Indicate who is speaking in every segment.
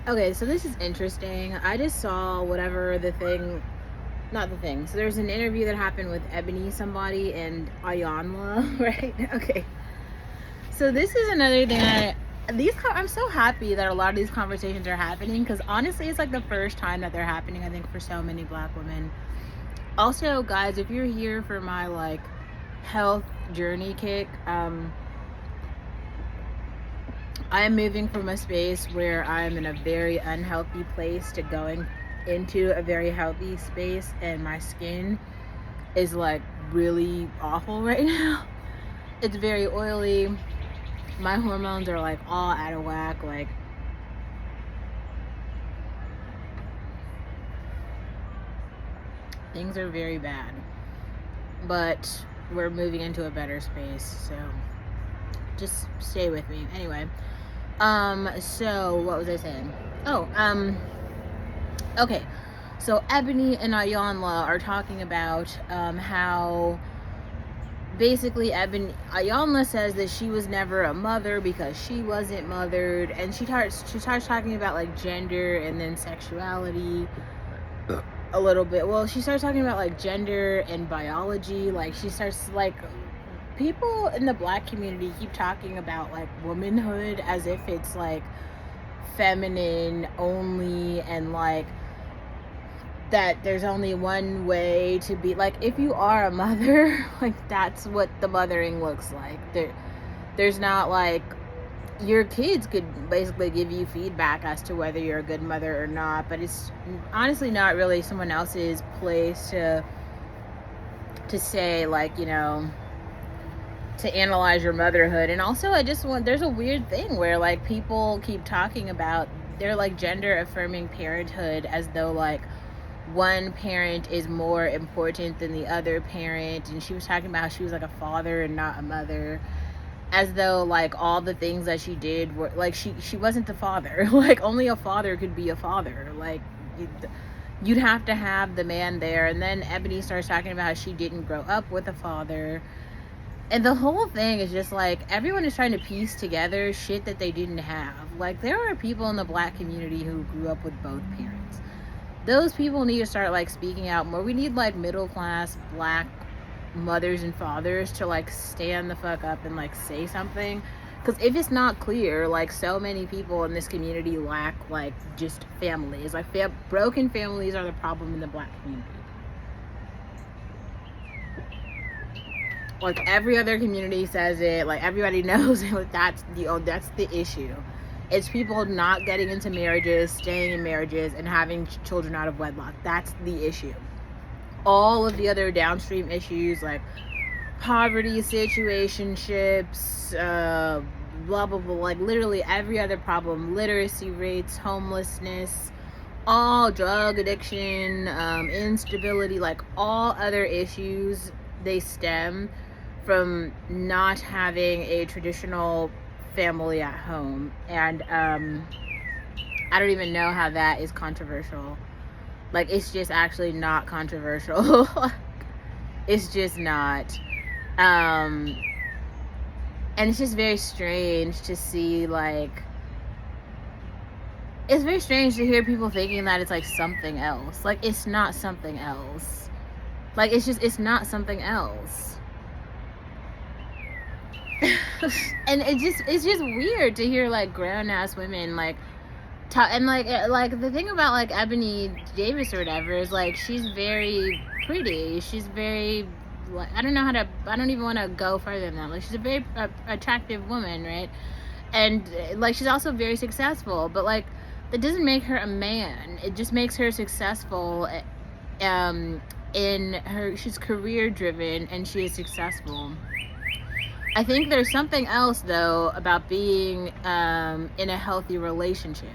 Speaker 1: Okay, so this is interesting. I just saw whatever the thing, not the thing. So there's an interview that happened with Ebony somebody and Iyanla, right? Okay. So this is another thing that I'm so happy that a lot of these conversations are happening, because honestly, it's like the first time that they're happening, I think, for so many Black women. Also, guys, if you're here for my like health journey kick, I am moving from a space where I'm in a very unhealthy place to going into a very healthy space, and my skin is like really awful right now. It's very oily. My hormones are like all out of whack. Like, things are very bad. But we're moving into a better space, so just stay with me. Anyway, so what was I saying? Okay. So Ebony and Iyanla are talking about how basically Iyanla says that she was never a mother because she wasn't mothered, and she starts talking about like gender and then sexuality a little bit. Well, she starts talking about like gender and biology. Like, she starts like, people in the Black community keep talking about like womanhood as if it's like feminine only, and like that there's only one way to be. Like, if you are a mother, like, that's what the mothering looks like. There's not like, your kids could basically give you feedback as to whether you're a good mother or not, but it's honestly not really someone else's place to say, like, you know, to analyze your motherhood. And also, there's a weird thing where like people keep talking about their like gender affirming parenthood as though like one parent is more important than the other parent. And she was talking about how she was like a father and not a mother, as though like all the things that she did were like, she wasn't the father. Like, only a father could be a father. Like, you'd have to have the man there. And then Ebony starts talking about how she didn't grow up with a father, and the whole thing is just like, everyone is trying to piece together shit that they didn't have. Like, there are people in the Black community who grew up with both parents. Those people need to start like speaking out more. We need like middle class Black mothers and fathers to like stand the fuck up and like say something, because if it's not clear, like, so many people in this community lack like just families. Like, broken families are the problem in the Black community. Like, every other community says it, like, everybody knows it. Like, that's the issue. It's people not getting into marriages, staying in marriages, and having children out of wedlock. That's the issue. All of the other downstream issues, like poverty, situationships, blah blah blah, like literally every other problem, literacy rates, homelessness, all drug addiction, instability, like all other issues, they stem from not having a traditional family at home. And I don't even know how that is controversial. Like, it's just actually not controversial. It's just not. And it's just very strange to see, like, it's very strange to hear people thinking that it's like something else. Like, it's not something else. Like, it's not something else. And it's just weird to hear like grown ass women like talk. And like the thing about like Ebony Davis or whatever is like, she's very pretty. She's very, like, I don't even want to go further than that. Like, she's a very attractive woman, right? And like, she's also very successful, but like, that doesn't make her a man. It just makes her successful in her, she's career driven and she is successful. I think there's something else though about being in a healthy relationship,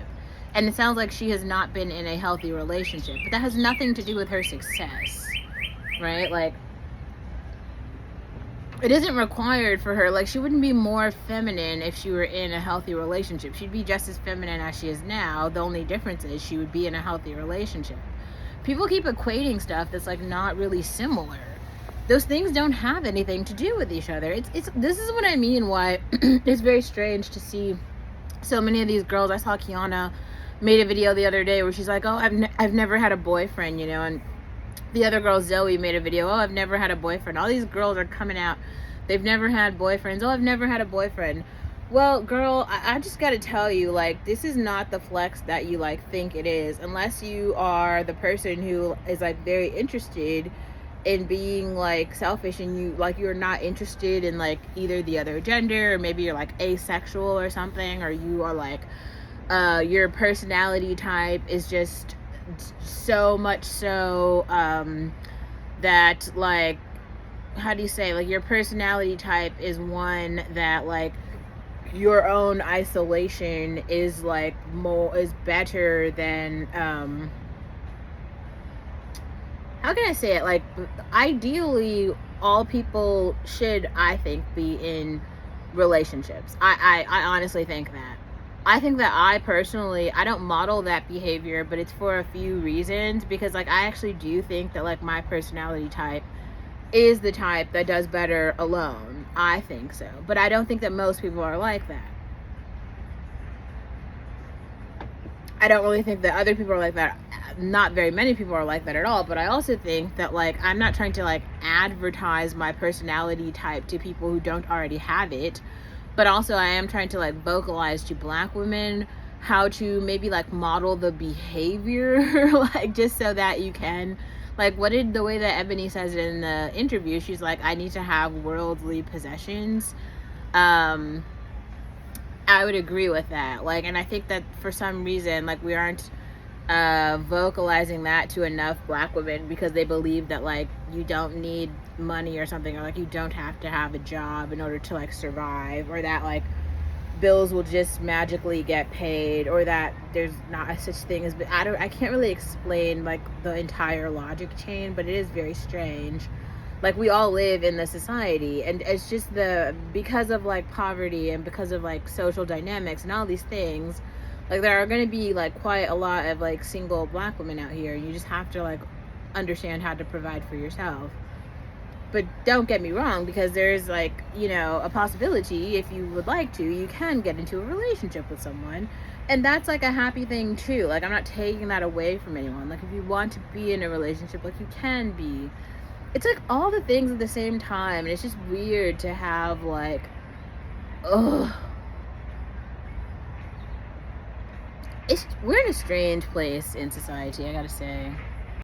Speaker 1: and it sounds like she has not been in a healthy relationship, but that has nothing to do with her success, right? Like, it isn't required for her. Like, she wouldn't be more feminine if she were in a healthy relationship. She'd be just as feminine as she is now. The only difference is she would be in a healthy relationship. People keep equating stuff that's like not really similar. Those things don't have anything to do with each other. This is what I mean, why it's very strange to see so many of these girls. I saw Kiana made a video the other day where she's like, oh, I've never had a boyfriend, you know, and the other girl, Zoe, made a video, oh, I've never had a boyfriend. All these girls are coming out, they've never had boyfriends. Oh, I've never had a boyfriend. Well, girl, I just gotta tell you, like, this is not the flex that you, like, think it is, unless you are the person who is, like, very interested in being, like, selfish, and you, like, you're not interested in, like, either the other gender, or maybe you're, like, asexual or something, or you are, like, your personality type is just so much so, that, like, how do you say, like, your personality type is one that, like, your own isolation is, like, is better than, how can I say it, like, ideally all people should, I think, be in relationships. I honestly think that. I think that I personally, I don't model that behavior, but it's for a few reasons, because, like, I actually do think that, like, my personality type is the type that does better alone. I think so. But I don't think that most people are like that. I don't really think that other people are like that. Not very many people are like that at all. But I also think that, like, I'm not trying to, like, advertise my personality type to people who don't already have it. But also I am trying to, like, vocalize to Black women how to maybe, like, model the behavior, like, just so that you can, like, what did the way that Eboni says it in the interview, she's like, I need to have worldly possessions. I would agree with that. Like, and I think that for some reason, like, we aren't vocalizing that to enough Black women, because they believe that, like, you don't need money or something, or, like, you don't have to have a job in order to, like, survive, or that, like, bills will just magically get paid, or that there's not a such thing as, I can't really explain, like, the entire logic chain, but it is very strange. Like, we all live in the society, and it's just because of, like, poverty, and because of, like, social dynamics and all these things, like, there are going to be, like, quite a lot of, like, single Black women out here, and you just have to, like, understand how to provide for yourself. But don't get me wrong, because there's, like, you know, a possibility, if you would like to, you can get into a relationship with someone, and that's, like, a happy thing too. Like, I'm not taking that away from anyone. Like, if you want to be in a relationship, like, you can be. It's, like, all the things at the same time, and it's just weird to have, like, ugh. We're in a strange place in society, I gotta say.